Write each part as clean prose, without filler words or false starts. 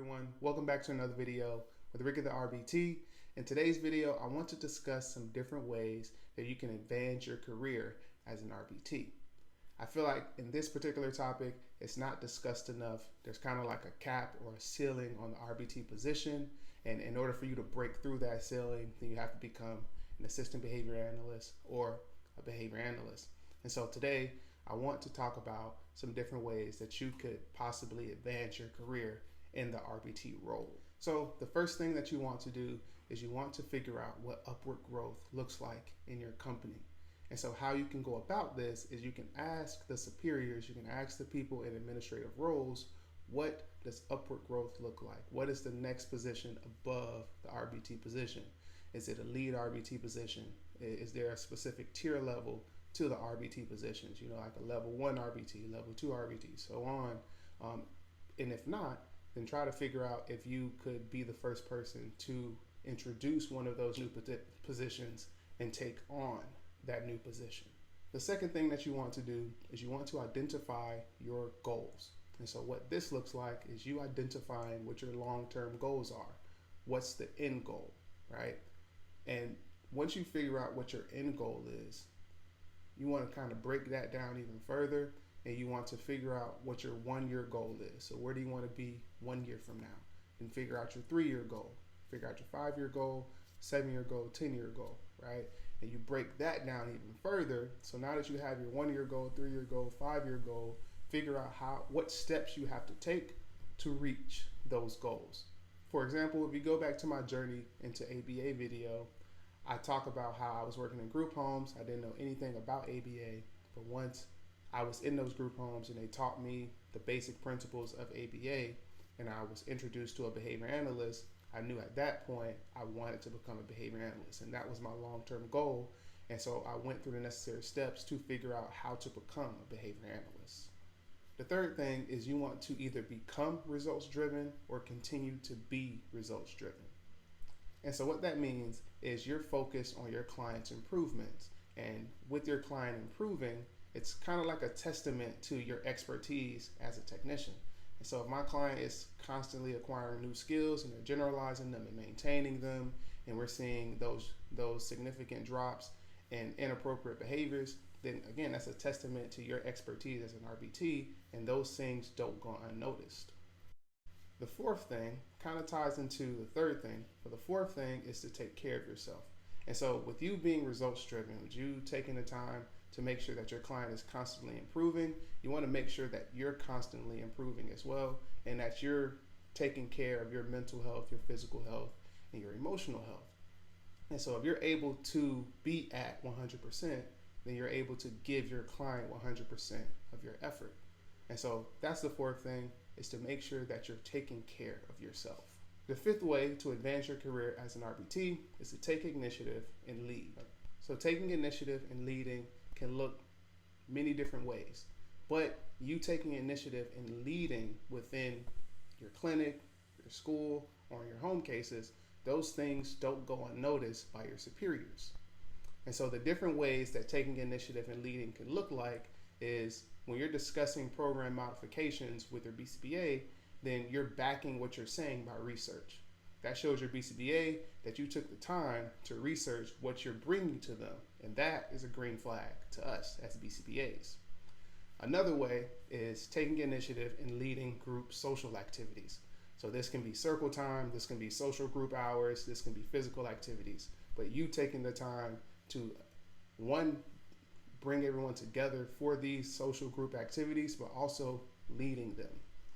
everyone, welcome back to another video with Rick of the RBT. In today's video, I want to discuss some different ways that you can advance your career as an RBT. I feel like in this particular topic, it's not discussed enough. There's kind of like a cap or a ceiling on the RBT position, and in order for you to break through that ceiling, then you have to become an assistant behavior analyst or a behavior analyst. And so today, I want to talk about some different ways that you could possibly advance your career in the RBT role. So the first thing that you want to do is you want to figure out what upward growth looks like in your company. And so how you can go about this is you can ask the superiors, you can ask the people in administrative roles, what does upward growth look like? What is the next position above the RBT position? Is it a lead RBT position? Is there a specific tier level to the RBT positions, like a level 1 RBT, level 2 RBT, so on. And if not, then try to figure out if you could be the first person to introduce one of those new positions and take on that new position. The second thing that you want to do is you want to identify your goals. And so what this looks like is you identifying what your long-term goals are. What's the end goal, right? And once you figure out what your end goal is, you want to kind of break that down even further, and you want to figure out what your 1-year goal is. So where do you want to be 1 year from now? And figure out your 3-year goal, figure out your 5-year goal, 7-year goal, 10-year goal, right? And you break that down even further. So now that you have your 1-year goal, 3-year goal, 5-year goal, figure out what steps you have to take to reach those goals. For example, if you go back to my journey into ABA video, I talk about how I was working in group homes. I didn't know anything about ABA, but once I was in those group homes and they taught me the basic principles of ABA and I was introduced to a behavior analyst, I knew at that point I wanted to become a behavior analyst, and that was my long-term goal. And so I went through the necessary steps to figure out how to become a behavior analyst. The third thing is you want to either become results-driven or continue to be results-driven. And so what that means is you're focused on your client's improvements. And with your client improving, it's kind of like a testament to your expertise as a technician. And so if my client is constantly acquiring new skills and they're generalizing them and maintaining them, and we're seeing those significant drops in inappropriate behaviors, then again, that's a testament to your expertise as an RBT, and those things don't go unnoticed. The fourth thing kind of ties into the third thing, but the fourth thing is to take care of yourself. And so with you being results driven, with you taking the time to make sure that your client is constantly improving, you want to make sure that you're constantly improving as well, and that you're taking care of your mental health, your physical health, and your emotional health. And so if you're able to be at 100%, then you're able to give your client 100% of your effort. And so that's the fourth thing, is to make sure that you're taking care of yourself. The fifth way to advance your career as an RBT is to take initiative and lead. So taking initiative and leading can look many different ways, but you taking initiative and leading within your clinic, your school, or in your home cases, those things don't go unnoticed by your superiors. And so the different ways that taking initiative and leading can look like is when you're discussing program modifications with your BCBA, then you're backing what you're saying by research. That shows your BCBA that you took the time to research what you're bringing to them, and that is a green flag to us as BCBAs. Another way is taking initiative and leading group social activities. So this can be circle time, this can be social group hours, this can be physical activities, but you taking the time to, one, bring everyone together for these social group activities, but also leading them.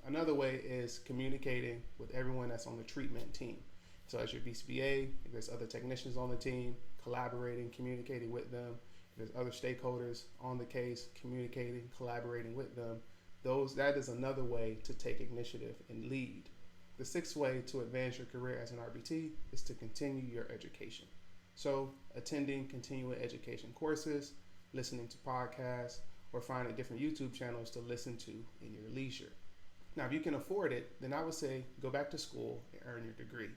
Another way is communicating with everyone that's on the treatment team. So as your BCBA, if there's other technicians on the team, collaborating, communicating with them. If there's other stakeholders on the case, communicating, collaborating with them. That is another way to take initiative and lead. The sixth way to advance your career as an RBT is to continue your education. So attending continuing education courses, listening to podcasts, or finding different YouTube channels to listen to in your leisure. Now, if you can afford it, then I would say go back to school and earn your degree.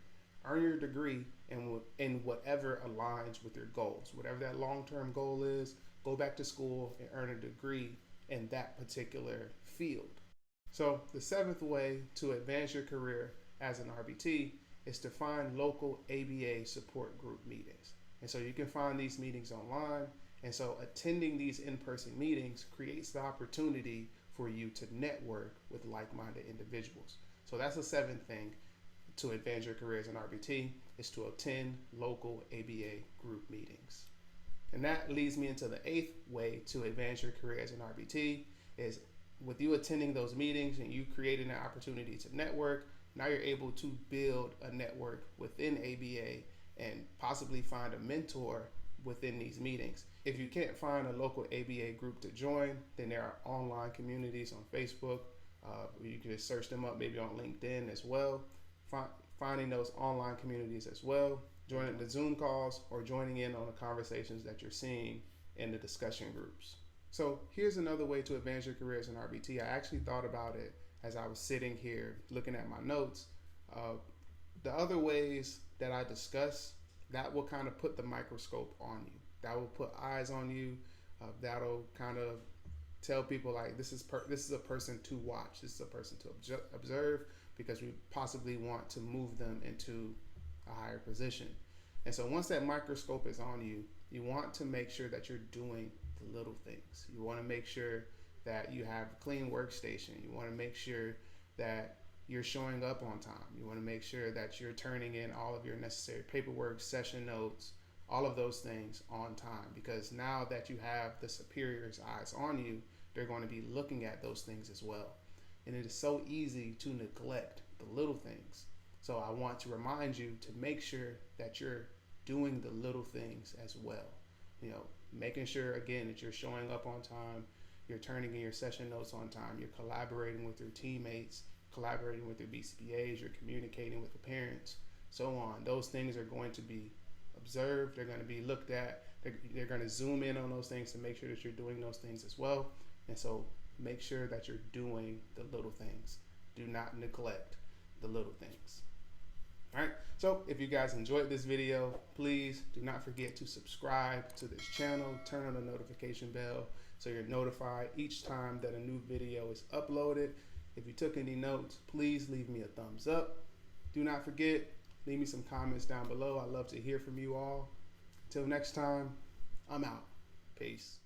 Earn your degree in whatever aligns with your goals. Whatever that long-term goal is, go back to school and earn a degree in that particular field. So the seventh way to advance your career as an RBT is to find local ABA support group meetings. And so you can find these meetings online. And so attending these in-person meetings creates the opportunity for you to network with like-minded individuals. So that's the seventh thing to advance your career as an RBT, is to attend local ABA group meetings. And that leads me into the eighth way to advance your career as an RBT is with you attending those meetings and you creating an opportunity to network. Now you're able to build a network within ABA and possibly find a mentor within these meetings. If you can't find a local ABA group to join, then there are online communities on Facebook. You can just search them up, maybe on LinkedIn as well. Finding those online communities as well, joining the Zoom calls, or joining in on the conversations that you're seeing in the discussion groups. So here's another way to advance your career as an RBT. I actually thought about it as I was sitting here looking at my notes. The other ways that I discuss, that will kind of put the microscope on you. That will put eyes on you. That'll kind of tell people like this is a person to watch. This is a person to observe, because we possibly want to move them into a higher position. And so once that microscope is on you, you want to make sure that you're doing the little things. You want to make sure that you have a clean workstation. You want to make sure that you're showing up on time. You want to make sure that you're turning in all of your necessary paperwork, session notes, all of those things on time, because now that you have the superior's eyes on you, they're going to be looking at those things as well. And it is so easy to neglect the little things. So I want to remind you to make sure that you're doing the little things as well. Making sure, again, that you're showing up on time, you're turning in your session notes on time, you're collaborating with your teammates, collaborating with your BCBAs, you're communicating with the parents, so on. Those things are going to be observed, they're going to be looked at, they're going to zoom in on those things to make sure that you're doing those things as well. And so make sure that you're doing the little things. Do not neglect the little things. All right, so if you guys enjoyed this video, please do not forget to subscribe to this channel, turn on the notification bell so you're notified each time that a new video is uploaded. If you took any notes, please leave me a thumbs up. Do not forget, leave me some comments down below. I'd love to hear from you all. Until next time, I'm out. Peace.